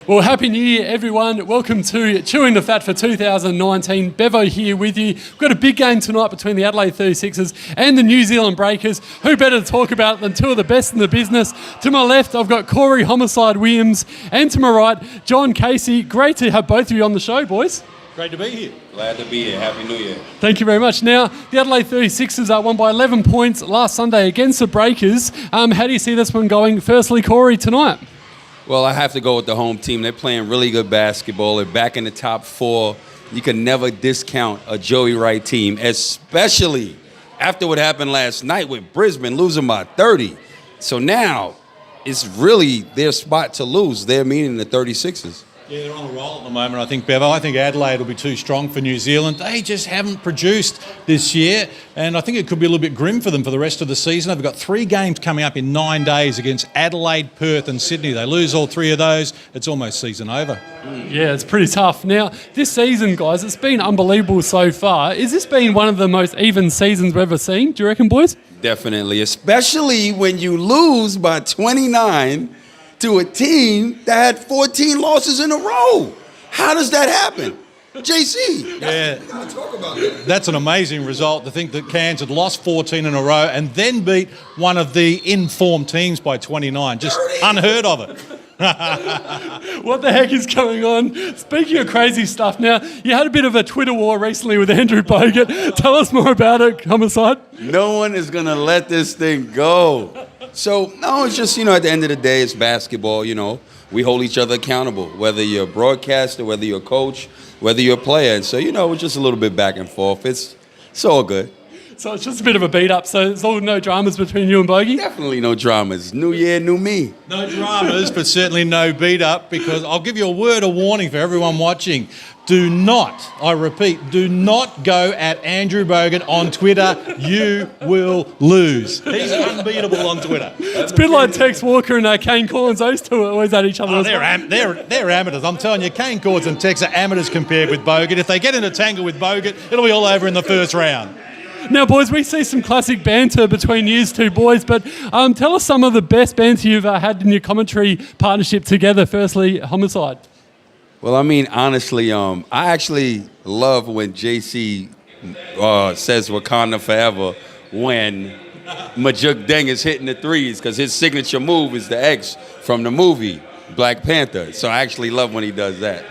Well, Happy New Year, everyone. Welcome to Chewing the Fat for 2019. Bevo here with you. We've got a big game tonight between the Adelaide 36ers and the New Zealand Breakers. Who better to talk about than two of the best in the business? To my left, I've got Corey Homicide Williams, and to my right, John Casey. Great to have both of you on the show, boys. Great to be here. Glad to be here. Happy New Year. Thank you very much. Now, the Adelaide 36ers won by 11 points last Sunday against the Breakers. How do you see this one going? Firstly, Corey, tonight. Well, I have to go with the home team. They're playing really good basketball. They're back in the top four. You can never discount a Joey Wright team, especially after what happened last night with Brisbane losing by 30. So now it's really their spot to lose. They're meeting the 36ers. Yeah, they're on a roll at the moment, I think, Bevo. I think Adelaide will be too strong for New Zealand. They just haven't produced this year, and I think it could be a little bit grim for them for the rest of the season. They've got 3 games coming up in 9 days against Adelaide, Perth and Sydney. They lose all 3 of those, it's almost season over. Yeah, it's pretty tough. Now, this season, guys, it's been unbelievable so far. Is this been one of the most even seasons we've ever seen, do you reckon, boys? Definitely, especially when you lose by 29 to a team that had 14 losses in a row. How does that happen? JC, Yeah, we gotta talk about that. that's an amazing result to think that Cairns had lost 14 in a row and then beat one of the in-form teams by 29. Just 30. unheard of it. What the heck is going on? Speaking of crazy stuff, now, you had a bit of a Twitter war recently with Andrew Bogut. Tell us more about it, Homicide. No one is going to let this thing go. So, no, it's just, at the end of the day, it's basketball, We hold each other accountable, whether you're a broadcaster, whether you're a coach, whether you're a player. And so, it's just a little bit back and forth. It's all good. So it's just a bit of a beat-up, so there's all no dramas between you and Bogey? Definitely no dramas. New year, new me. No dramas, but certainly no beat-up, because I'll give you a word of warning for everyone watching. Do not, I repeat, do not go at Andrew Bogut on Twitter. You will lose. He's unbeatable on Twitter. It's a bit like Tex Walker and Kane Corns. Those two are always at each other. Oh, as well. they're amateurs. I'm telling you, Kane Cords and Tex are amateurs compared with Bogut. If they get in a tangle with Bogut, it'll be all over in the first round. Now, boys, we see some classic banter between you two boys, but tell us some of the best banter you've had in your commentary partnership together. Firstly, Homicide. Well, honestly, I actually love when JC says Wakanda forever when Majuk Deng is hitting the threes, because his signature move is the X from the movie Black Panther. So I actually love when he does that.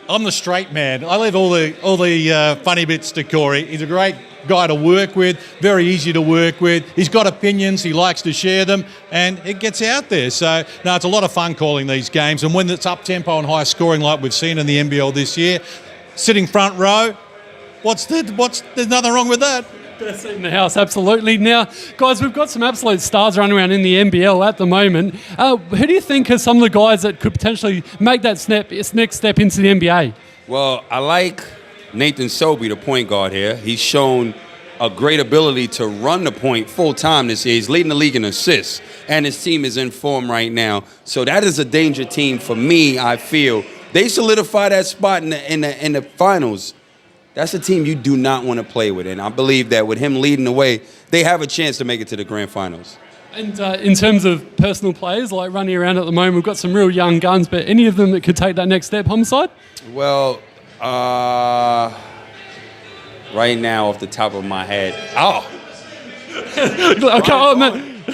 I'm the straight man. I leave all the funny bits to Corey. He's a great guy to work with, very easy to work with. He's got opinions, he likes to share them, and it gets out there. So, no, it's a lot of fun calling these games. And when it's up-tempo and high-scoring like we've seen in the NBL this year, sitting front row, there's nothing wrong with that. Best seat in the house, absolutely. Now, guys, we've got some absolute stars running around in the NBL at the moment. Who do you think are some of the guys that could potentially make that next step into the NBA? Well, I like Nathan Sobey, the point guard here. He's shown a great ability to run the point full-time this year. He's leading the league in assists, and his team is in form right now. So that is a danger team for me, I feel. They solidify that spot in the finals. That's a team you do not want to play with, and I believe that with him leading the way, they have a chance to make it to the grand finals. And in terms of personal players, like running around at the moment, we've got some real young guns, but any of them that could take that next step, Homicide? Well, right now off the top of my head,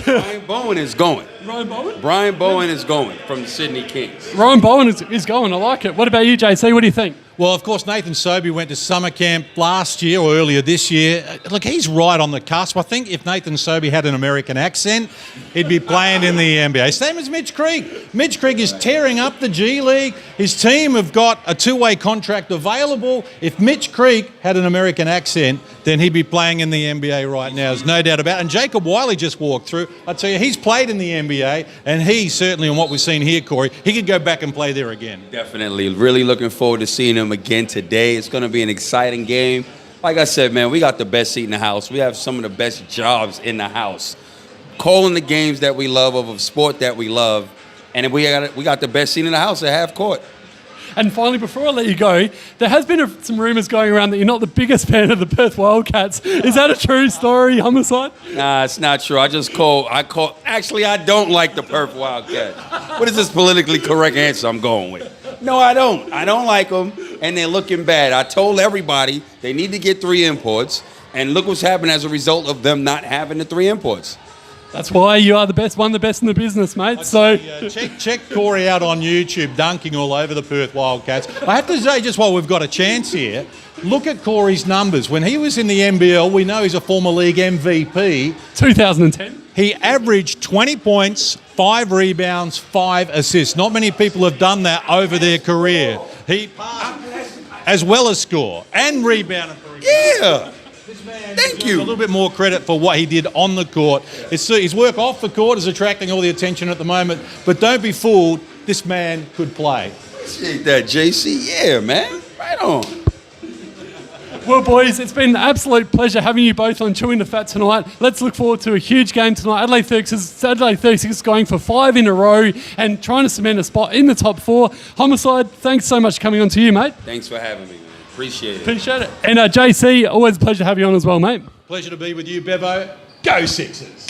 Brian Bowen is going. Ryan Bowen? Brian Bowen is going from the Sydney Kings. Ryan Bowen is going. I like it. What about you, JC? What do you think? Well, of course, Nathan Sobey went to summer camp last year or earlier this year. Look, he's right on the cusp. I think if Nathan Sobey had an American accent, he'd be playing in the NBA. Same as Mitch Creek. Mitch Creek is tearing up the G League. His team have got a 2-way contract available. If Mitch Creek had an American accent, then he'd be playing in the NBA right now. There's no doubt about it. And Jacob Wiley just walked through. I tell you, he's played in the NBA, and he certainly, on what we've seen here, Corey, he could go back and play there again. Definitely. Really looking forward to seeing him again today. It's going to be an exciting game. Like I said, man, we got the best seat in the house. We have some of the best jobs in the house. Calling the games that we love, of a sport that we love, and we got the best seat in the house at half court. And finally, before I let you go, there has been some rumours going around that you're not the biggest fan of the Perth Wildcats. Is that a true story, Homicide? Nah, it's not true. Actually, I don't like the Perth Wildcats. What is this politically correct answer I'm going with? No, I don't. I don't like them, and they're looking bad. I told everybody they need to get 3 imports, and look what's happened as a result of them not having the 3 imports. That's why you are the best, one of the best in the business, mate. Check Corey out on YouTube, dunking all over the Perth Wildcats. I have to say, just while we've got a chance here, look at Corey's numbers. When he was in the NBL, we know he's a former league MVP. 2010. He averaged 20 points, 5 rebounds, 5 assists. Not many people have done that over their career. He passed as well as score and rebound. Yeah. This man Thank you. A little bit more credit for what he did on the court. His work off the court is attracting all the attention at the moment, but don't be fooled, this man could play. Appreciate that, JC. Yeah, man. Right on. Well, boys, it's been an absolute pleasure having you both on Chewing the Fat tonight. Let's look forward to a huge game tonight. Adelaide 36 going for 5 in a row and trying to cement a spot in the top 4. Homicide, thanks so much for coming on to you, mate. Thanks for having me, man. Appreciate it. Appreciate it. And JC, always a pleasure to have you on as well, mate. Pleasure to be with you, Bevo. Go Sixers.